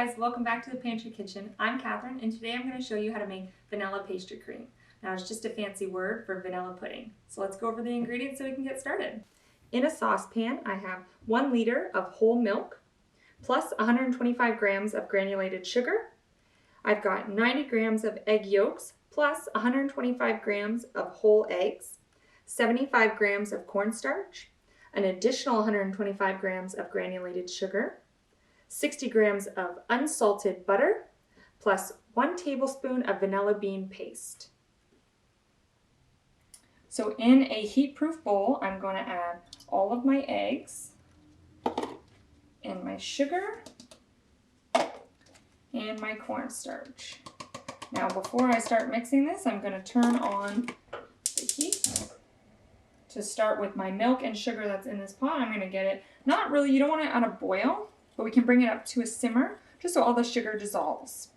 guys, welcome back to the Pantry Kitchen. I'm Catherine and today I'm going to show you how to make vanilla pastry cream. Now it's just a fancy word for vanilla pudding. So let's go over the ingredients so we can get started. In a saucepan I have 1 liter of whole milk plus 125 grams of granulated sugar. I've got 90 grams of egg yolks plus 125 grams of whole eggs, 75 grams of cornstarch, an additional 125 grams of granulated sugar, 60 grams of unsalted butter, plus 1 tablespoon of vanilla bean paste. So in a heat-proof bowl, I'm going to add all of my eggs and my sugar and my cornstarch. Now before I start mixing this, I'm going to turn on the heat to start with my milk and sugar that's in this pot. I'm going to get it, not really, you don't want it on a boil, but we can bring it up to a simmer just so all the sugar dissolves.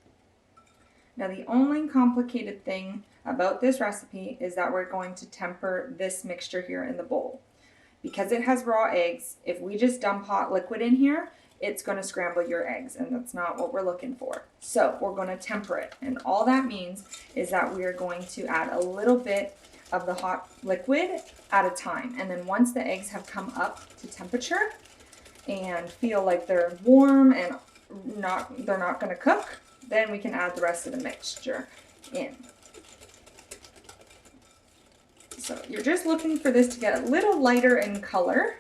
Now the only complicated thing about this recipe is that we're going to temper this mixture here in the bowl. Because it has raw eggs, if we just dump hot liquid in here, it's going to scramble your eggs, and that's not what we're looking for. So we're going to temper it, and all that means is that we are going to add a little bit of the hot liquid at a time, and then once the eggs have come up to temperature and feel like they're warm and they're not going to cook, then we can add the rest of the mixture in. So you're just looking for this to get a little lighter in color.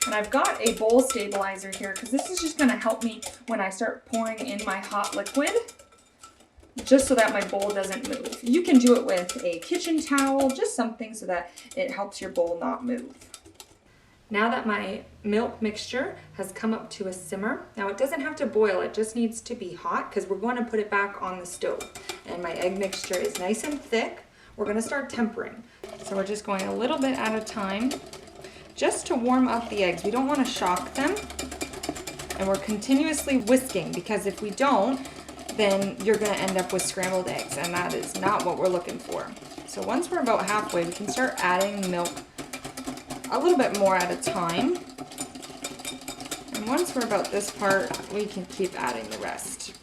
And I've got a bowl stabilizer here because this is just going to help me when I start pouring in my hot liquid, just so that my bowl doesn't move. You can do it with a kitchen towel, just something so that it helps your bowl not move. Now that my milk mixture has come up to a simmer, now it doesn't have to boil, it just needs to be hot because we're going to put it back on the stove. And my egg mixture is nice and thick. We're going to start tempering. So we're just going a little bit at a time just to warm up the eggs. We don't want to shock them. And we're continuously whisking because if we don't, then you're going to end up with scrambled eggs, and that is not what we're looking for. So once we're about halfway, we can start adding milk a little bit more at a time. And once we're about this part, we can keep adding the rest.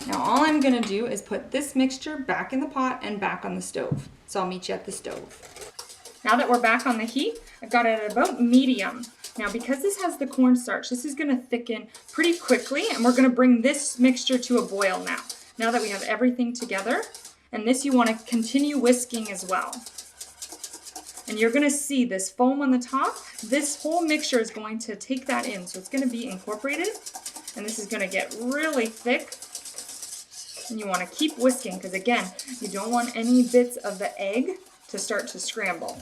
Now all I'm going to do is put this mixture back in the pot and back on the stove. So I'll meet you at the stove. Now that we're back on the heat, I've got it at about medium. Now because this has the cornstarch, this is going to thicken pretty quickly, and we're going to bring this mixture to a boil now. Now that we have everything together, and this you want to continue whisking as well. And you're going to see this foam on the top. This whole mixture is going to take that in, so it's going to be incorporated, and this is going to get really thick. And you want to keep whisking because again, you don't want any bits of the egg to start to scramble.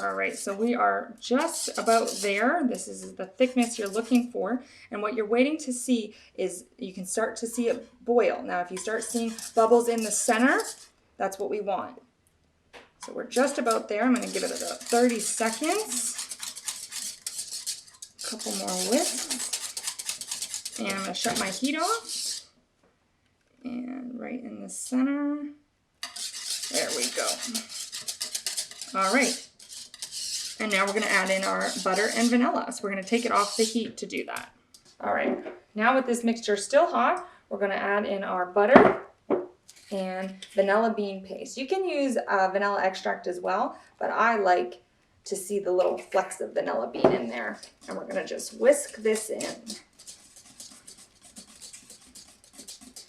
All right, so we are just about there. This is the thickness you're looking for. And what you're waiting to see is you can start to see it boil. Now, if you start seeing bubbles in the center, that's what we want. So we're just about there. I'm going to give it about 30 seconds. A couple more whisks. And I'm going to shut my heat off. And right in the center. There we go. All right. And now we're going to add in our butter and vanilla. So we're going to take it off the heat to do that. All right, now with this mixture still hot, we're going to add in our butter and vanilla bean paste. You can use vanilla extract as well, but I like to see the little flecks of vanilla bean in there. And we're going to just whisk this in.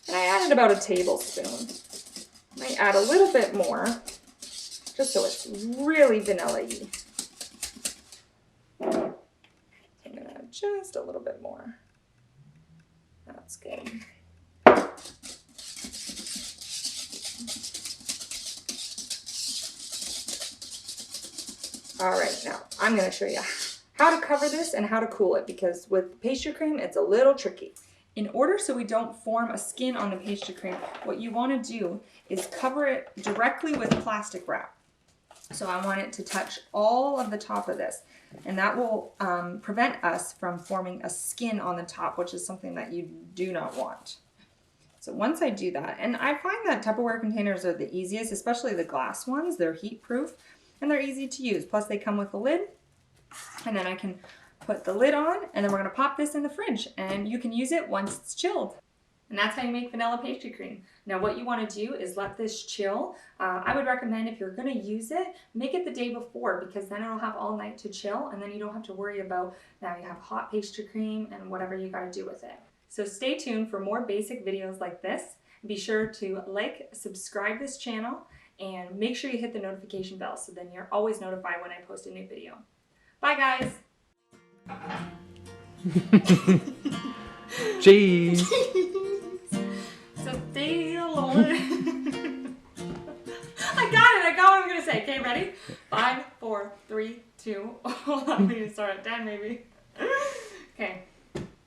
And I added about a tablespoon. I might add a little bit more, just so it's really vanilla-y. I'm going to add just a little bit more. That's good. All right, now I'm going to show you how to cover this and how to cool it, because with pastry cream, it's a little tricky. In order so we don't form a skin on the pastry cream, what you want to do is cover it directly with plastic wrap. So I want it to touch all of the top of this, and that will prevent us from forming a skin on the top, which is something that you do not want. So once I do that, and I find that Tupperware containers are the easiest, especially the glass ones. They're heat proof and they're easy to use. Plus they come with a lid, and then I can put the lid on, and then we're going to pop this in the fridge, and you can use it once it's chilled. And that's how you make vanilla pastry cream. Now what you want to do is let this chill. I would recommend, if you're going to use it, make it the day before, because then it'll have all night to chill, and then you don't have to worry about now you have hot pastry cream and whatever you got to do with it. So stay tuned for more basic videos like this. Be sure to like, subscribe this channel, and make sure you hit the notification bell so then you're always notified when I post a new video. Bye guys! Cheese! So stay alone. I got what I'm gonna say. Okay, ready? 5, 4, 3, 2. Hold on, we can start at 10 maybe.